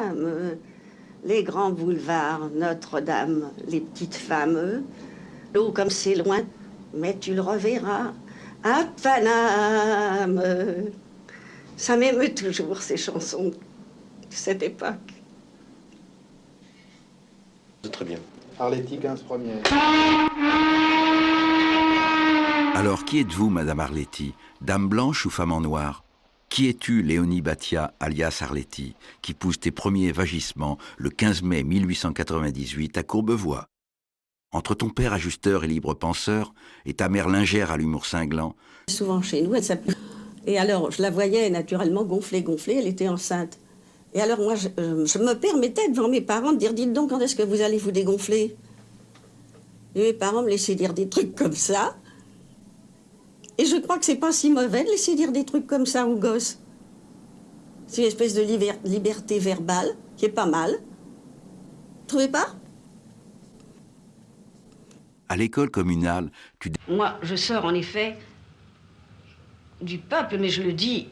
Paname, les grands boulevards, Notre-Dame, les petites femmes, l'eau comme c'est loin, mais tu le reverras à Paname. Ça m'émeut toujours, ces chansons de cette époque. C'est très bien. Arletty, 15 premières. Alors, qui êtes-vous, Madame Arletty, dame blanche ou femme en noir? Qui es-tu, Léonie Batia, alias Arletty, qui pousse tes premiers vagissements le 15 mai 1898 à Courbevoie? Entre ton père ajusteur et libre penseur et ta mère lingère à l'humour cinglant. Souvent chez nous, elle s'appelait. Et alors, je la voyais naturellement gonflée, elle était enceinte. Et alors, moi, je me permettais devant mes parents de dire, dites donc, quand est-ce que vous allez vous dégonfler? Et mes parents me laissaient dire des trucs comme ça. Et je crois que c'est pas si mauvais de laisser dire des trucs comme ça aux gosses. C'est une espèce de liberté verbale qui est pas mal. Vous trouvez pas? À l'école communale, Moi, je sors en effet du peuple, mais je le dis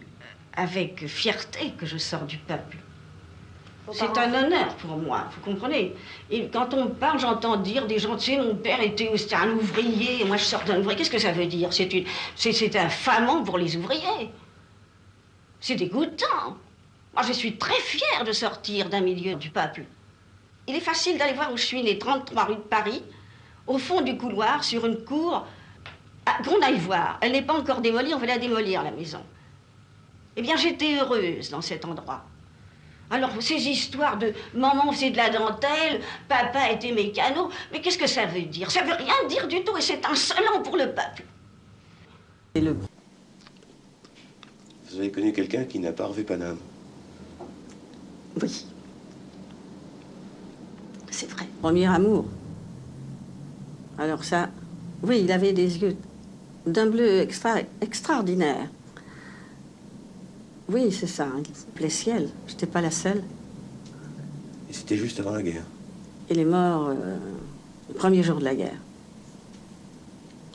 avec fierté que je sors du peuple. C'est un honneur pour moi, vous comprenez? Et quand on me parle, j'entends dire des gens, tu sais, mon père était un ouvrier, et moi je sors d'un ouvrier. Qu'est-ce que ça veut dire? C'est infamant pour les ouvriers. C'est dégoûtant. Moi, je suis très fière de sortir d'un milieu du peuple. Il est facile d'aller voir où je suis née, 33 rue de Paris, au fond du couloir, sur une cour, qu'on aille voir. Elle n'est pas encore démolie, on va la démolir, la maison. Eh bien, j'étais heureuse dans cet endroit. Alors, ces histoires de maman faisait de la dentelle, papa était mécano, mais qu'est-ce que ça veut dire? Ça veut rien dire du tout et c'est insolent pour le peuple. Vous avez connu quelqu'un qui n'a pas revu Paname? Oui. C'est vrai. Premier amour. Alors ça, oui, il avait des yeux d'un bleu extraordinaire. Oui, c'est ça, hein. Les ciels. J'étais pas la seule. Et c'était juste avant la guerre. Il est mort le premier jour de la guerre.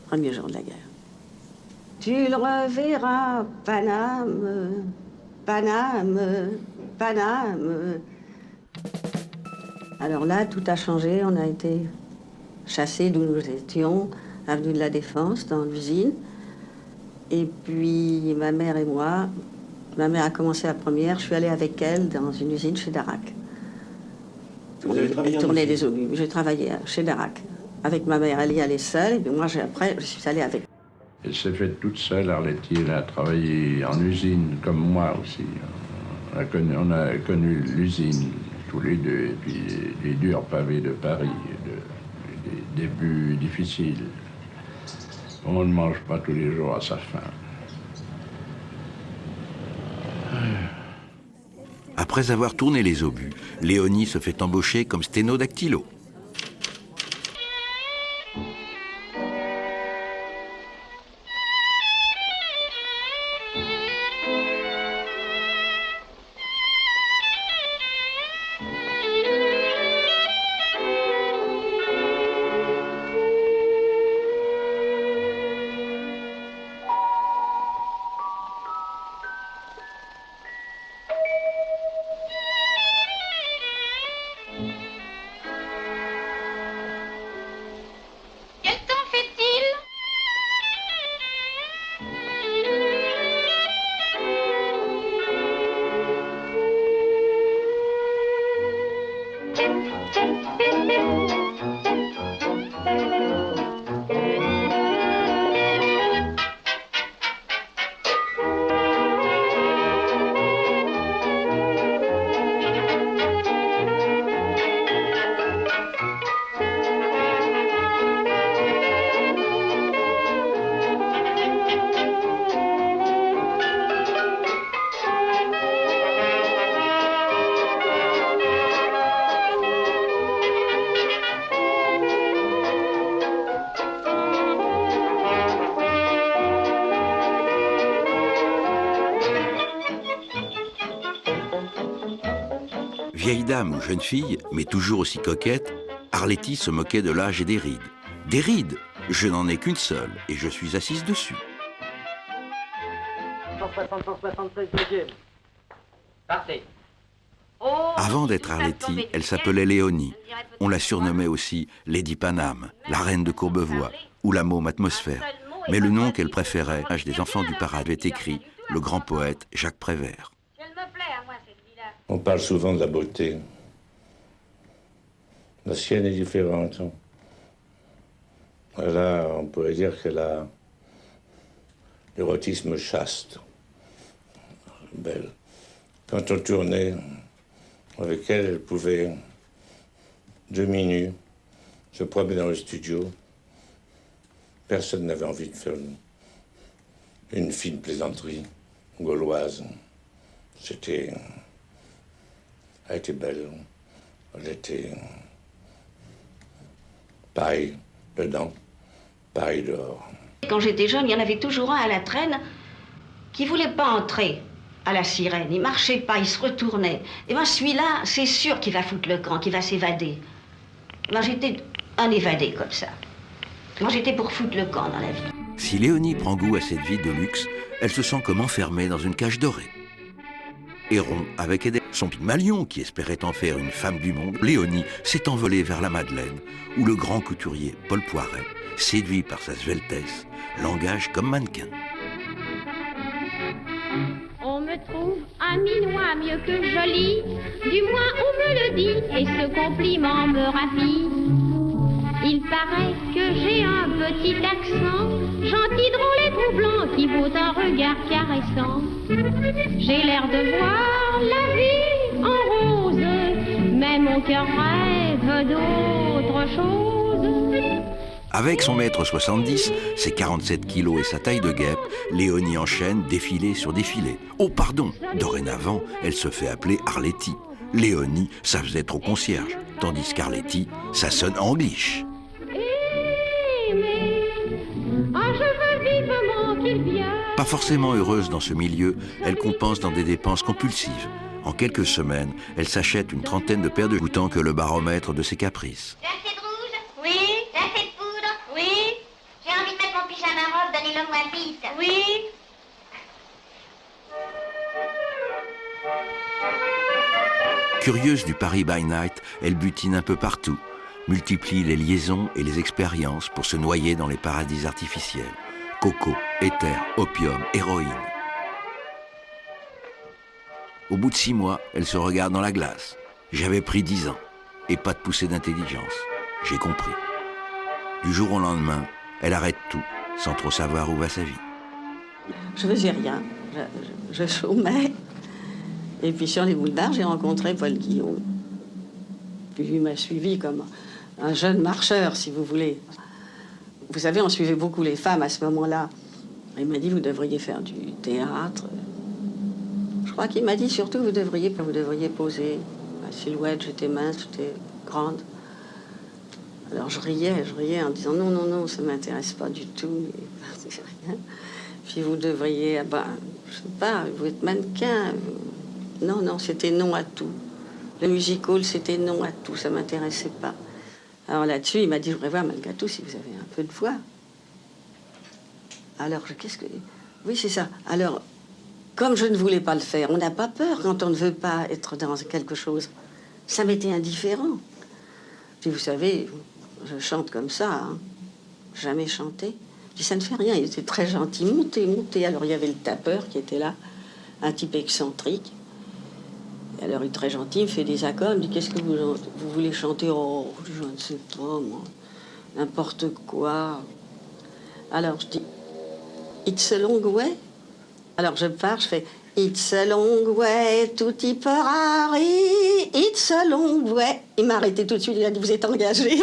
Premier jour de la guerre. Tu le reverras, Paname, Paname, Paname. Alors là, tout a changé. On a été chassés d'où nous étions, avenue de la Défense, dans l'usine. Et puis, ma mère et moi, ma mère a commencé la première, je suis allée avec elle dans une usine chez Darac. Vous avez travaillé en tourner usine? des obus. J'ai travaillé chez Darac. Avec ma mère, elle y allait seule, et puis moi, après, je suis allée avec. Elle s'est faite toute seule, Arletty. Elle a travaillé en usine, comme moi aussi. On a connu l'usine, tous les deux, et puis les durs pavés de Paris, des débuts difficiles. On ne mange pas tous les jours à sa faim. après avoir tourné les obus, Léonie se fait embaucher comme sténodactylo. Vieille dame ou jeune fille, mais toujours aussi coquette, Arletty se moquait de l'âge et des rides. Des rides, je n'en ai qu'une seule, et je suis assise dessus. 160, 173, deuxième. Partez. Avant d'être Arletty, elle s'appelait Léonie. On la surnommait aussi Lady Paname, la reine de Courbevoie, ou la môme atmosphère. Mais le nom qu'elle préférait, l'âge des enfants du paradis, avait écrit le grand poète Jacques Prévert. On parle souvent de la beauté. La sienne est différente. Là, on pourrait dire qu'elle a l'érotisme chaste, belle. Quand on tournait avec elle, elle pouvait, demi-nue, se promener dans le studio. Personne n'avait envie de faire une fine plaisanterie gauloise. Elle était belle. Elle était pareil dedans, pareil dehors. Quand j'étais jeune, il y en avait toujours un à la traîne qui voulait pas entrer à la sirène. Il marchait pas, il se retournait. Et ben celui-là, c'est sûr qu'il va foutre le camp, qu'il va s'évader. Moi, j'étais un évadé comme ça. Moi, j'étais pour foutre le camp dans la vie. Si Léonie prend goût à cette vie de luxe, elle se sent comme enfermée dans une cage dorée. Héron avec Edith, son Pygmalion qui espérait en faire une femme du monde, Léonie s'est envolée vers la Madeleine, où le grand couturier Paul Poiret, séduit par sa sveltesse, l'engage comme mannequin. On me trouve un minois mieux que joli, du moins on me le dit, et ce compliment me ravit. Il paraît que j'ai un petit accent, gentil, drôle et troublant, qui vaut un regard caressant. J'ai l'air de voir la vie en rose, mais mon cœur rêve d'autre chose. Avec son mètre 70, ses 47 kilos et sa taille de guêpe, Léonie enchaîne défilé sur défilé. Oh pardon, dorénavant, elle se fait appeler Arletty. Léonie, ça faisait trop concierge, tandis qu'Arletty, ça sonne anglish. Pas forcément heureuse dans ce milieu, elle compense dans des dépenses compulsives. En quelques semaines, elle s'achète une trentaine de paires de autant que le baromètre de ses caprices. J'ai assez de rouge? Oui. J'ai assez de poudre? Oui. J'ai envie de mettre mon pyjama robe, donnez-le-moi vite. Oui. Curieuse du Paris by night, elle butine un peu partout, multiplie les liaisons et les expériences pour se noyer dans les paradis artificiels. Coco, éther, opium, héroïne. Au bout de 6 mois, elle se regarde dans la glace. J'avais pris 10 ans et pas de poussée d'intelligence. J'ai compris. Du jour au lendemain, elle arrête tout, sans trop savoir où va sa vie. Je faisais rien. Je chômais. Et puis sur les boulevards, j'ai rencontré Paul Guillaume. Puis lui m'a suivi comme un jeune marcheur, si vous voulez. Vous savez, on suivait beaucoup les femmes à ce moment-là. Il m'a dit, vous devriez faire du théâtre. Je crois qu'il m'a dit surtout, vous devriez poser. Ma silhouette, j'étais mince, j'étais grande. Alors je riais en disant, non, non, non, ça ne m'intéresse pas du tout. Puis vous devriez, je sais pas, vous êtes mannequin. Non, non, c'était non à tout. Le music hall, c'était non à tout, ça ne m'intéressait pas. Alors là-dessus, il m'a dit, je voudrais voir malgré tout si vous avez un peu de voix. Alors, qu'est-ce que... Oui, c'est ça. Alors, comme je ne voulais pas le faire, on n'a pas peur quand on ne veut pas être dans quelque chose. Ça m'était indifférent. Puis vous savez, je chante comme ça, hein. Jamais chanté. Je dis, ça ne fait rien, il était très gentil. Montez, montez. Alors, il y avait le tapeur qui était là, un type excentrique. Et alors, il est très gentil, il me fait des accords, il me dit, qu'est-ce que vous voulez chanter? Oh, je ne sais pas, moi. N'importe quoi. Alors, je dis, It's a long way. Alors, je pars, je fais, It's a long way to Tipperary. It's a long way. Il m'a arrêté tout de suite, il a dit, vous êtes engagé.